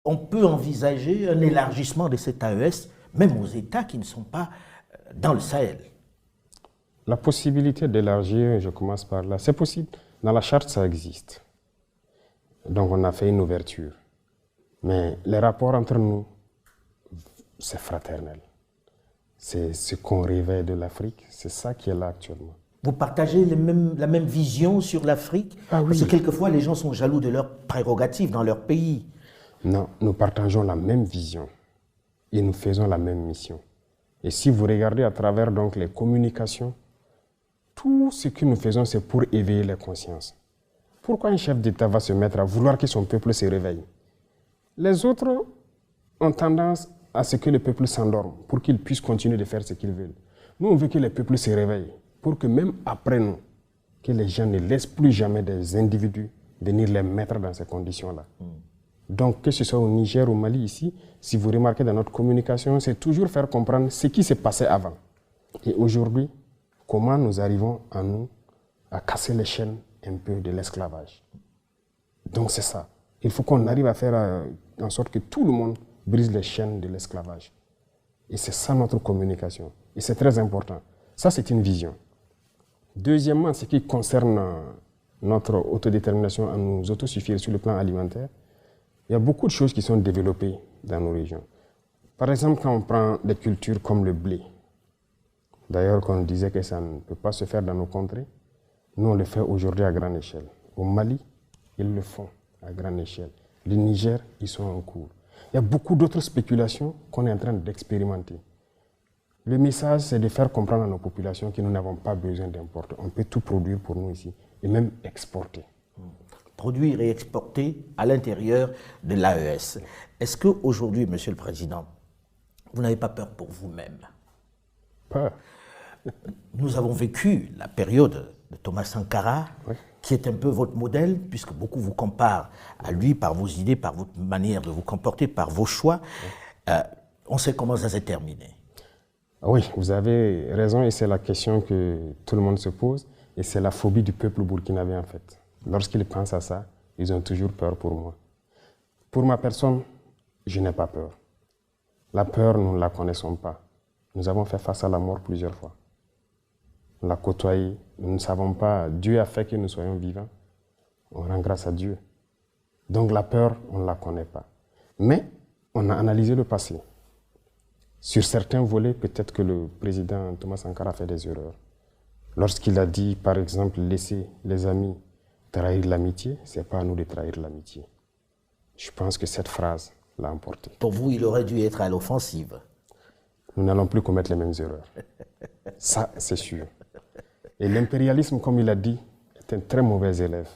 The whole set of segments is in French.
On peut envisager un élargissement de cet AES, même aux États qui ne sont pas dans le Sahel. La possibilité d'élargir, je commence par là, c'est possible. Dans la charte, ça existe. Donc on a fait une ouverture. Mais les rapports entre nous, c'est fraternel. C'est ce qu'on réveille de l'Afrique, c'est ça qui est là actuellement. Vous partagez la même vision sur l'Afrique? Ah oui. Parce que quelquefois, les gens sont jaloux de leurs prérogatives dans leur pays. Non, nous partageons la même vision et nous faisons la même mission. Et si vous regardez à travers donc les communications, tout ce que nous faisons, c'est pour éveiller les consciences. Pourquoi un chef d'État va se mettre à vouloir que son peuple se réveille? Les autres ont tendance à ce que le peuple s'endorme pour qu'il puisse continuer de faire ce qu'ils veulent. Nous, on veut que les peuples se réveillent pour que même après nous, que les gens ne laissent plus jamais des individus venir les mettre dans ces conditions-là. Donc, que ce soit au Niger, au Mali, ici, si vous remarquez dans notre communication, c'est toujours faire comprendre ce qui s'est passé avant. Et aujourd'hui, comment nous arrivons à casser les chaînes un peu de l'esclavage. Donc c'est ça. Il faut qu'on arrive à faire en sorte que tout le monde brise les chaînes de l'esclavage. Et c'est ça notre communication. Et c'est très important. Ça, c'est une vision. Deuxièmement, ce qui concerne notre autodétermination à nous autosuffire sur le plan alimentaire, il y a beaucoup de choses qui sont développées dans nos régions. Par exemple, quand on prend des cultures comme le blé, d'ailleurs, qu'on disait que ça ne peut pas se faire dans nos contrées, nous, on le fait aujourd'hui à grande échelle. Au Mali, ils le font à grande échelle. Le Niger, ils sont en cours. Il y a beaucoup d'autres spéculations qu'on est en train d'expérimenter. Le message, c'est de faire comprendre à nos populations que nous n'avons pas besoin d'importer. On peut tout produire pour nous ici et même exporter. Produire et exporter à l'intérieur de l'AES. Est-ce qu'aujourd'hui, Monsieur le Président, vous n'avez pas peur pour vous-même? Peur? Nous avons vécu la période de Thomas Sankara, oui, qui est un peu votre modèle, puisque beaucoup vous comparent à lui par vos idées, par votre manière de vous comporter, par vos choix. Oui. On sait comment ça s'est terminé. Oui, vous avez raison, et c'est la question que tout le monde se pose, et c'est la phobie du peuple burkinabé en fait. Lorsqu'ils pensent à ça, ils ont toujours peur pour moi. Pour ma personne, je n'ai pas peur. La peur, nous ne la connaissons pas. Nous avons fait face à la mort plusieurs fois. On l'a côtoyé. Nous ne savons pas. Dieu a fait que nous soyons vivants. On rend grâce à Dieu. Donc la peur, on ne la connaît pas. Mais on a analysé le passé. Sur certains volets, peut-être que le président Thomas Sankara a fait des erreurs. Lorsqu'il a dit, par exemple, laisser les amis trahir l'amitié, ce n'est pas à nous de trahir l'amitié. Je pense que cette phrase l'a emporté. Pour vous, il aurait dû être à l'offensive. Nous n'allons plus commettre les mêmes erreurs. Ça, c'est sûr. Et l'impérialisme, comme il a dit, est un très mauvais élève.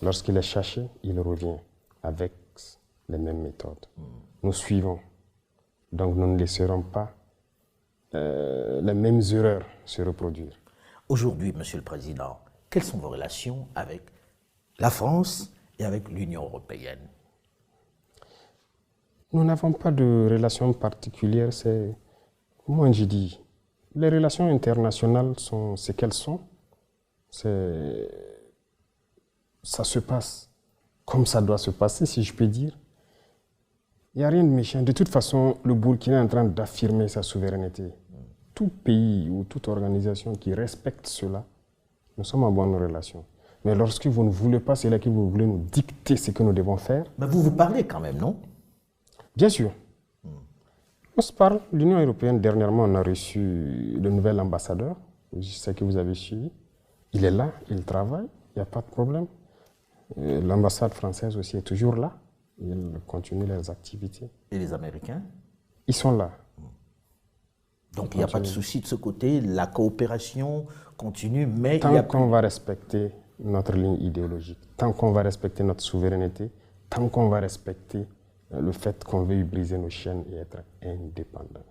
Lorsqu'il est cherché, il revient avec les mêmes méthodes. Nous suivons. Donc nous ne laisserons pas les mêmes erreurs se reproduire. Aujourd'hui, Monsieur le Président, quelles sont vos relations avec la France et avec l'Union européenne? Nous n'avons pas de relations particulières. Moi, je dis, les relations internationales sont ce qu'elles sont. Ça se passe comme ça doit se passer, si je peux dire. Il n'y a rien de méchant. De toute façon, le Burkina est en train d'affirmer sa souveraineté. Tout pays ou toute organisation qui respecte cela, nous sommes en bonne relation. Mais lorsque vous ne voulez pas, c'est là que vous voulez nous dicter ce que nous devons faire. Mais vous vous parlez quand même, non? Bien sûr. On se parle. L'Union européenne, dernièrement, on a reçu le nouvel ambassadeur. Je sais que vous avez suivi. Il est là, il travaille, il n'y a pas de problème. L'ambassade française aussi est toujours là. Ils continuent leurs activités. Et les Américains? Ils sont là. Donc il n'y a pas de souci de ce côté, la coopération continue, mais tant qu'on va respecter notre ligne idéologique, tant qu'on va respecter notre souveraineté, tant qu'on va respecter le fait qu'on veuille briser nos chaînes et être indépendant.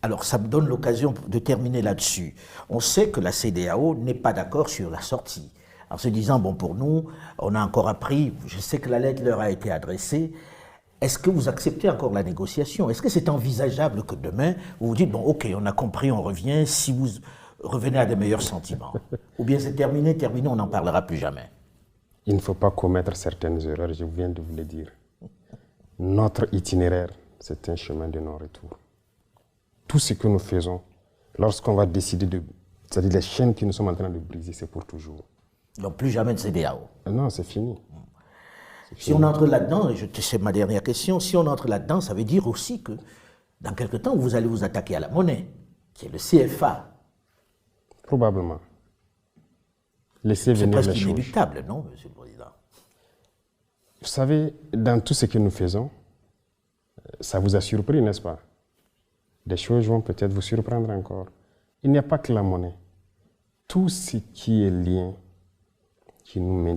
Alors ça me donne l'occasion de terminer là-dessus. On sait que la CEDEAO n'est pas d'accord sur la sortie. En se disant, bon, pour nous, on a encore appris, je sais que la lettre leur a été adressée. Est-ce que vous acceptez encore la négociation? Est-ce que c'est envisageable que demain, vous vous dites, bon, ok, on a compris, on revient, si vous revenez à des meilleurs sentiments? Ou bien c'est terminé, on n'en parlera plus jamais? Il ne faut pas commettre certaines erreurs, je viens de vous le dire. notre itinéraire, c'est un chemin de non-retour. Tout ce que nous faisons, lorsqu'on va décider de... C'est-à-dire les chaînes que nous sommes en train de briser, c'est pour toujours. Donc plus jamais de CEDEAO. Non, c'est fini. Si on entre là-dedans, et c'est ma dernière question, si on entre là-dedans, ça veut dire aussi que dans quelque temps, vous allez vous attaquer à la monnaie, qui est le CFA. Probablement. Laissez venir les choses. C'est presque inéluctable, non, Monsieur le Président? Vous savez, dans tout ce que nous faisons, ça vous a surpris, n'est-ce pas? Des choses vont peut-être vous surprendre encore. Il n'y a pas que la monnaie. Tout ce qui est lien, qui nous maintient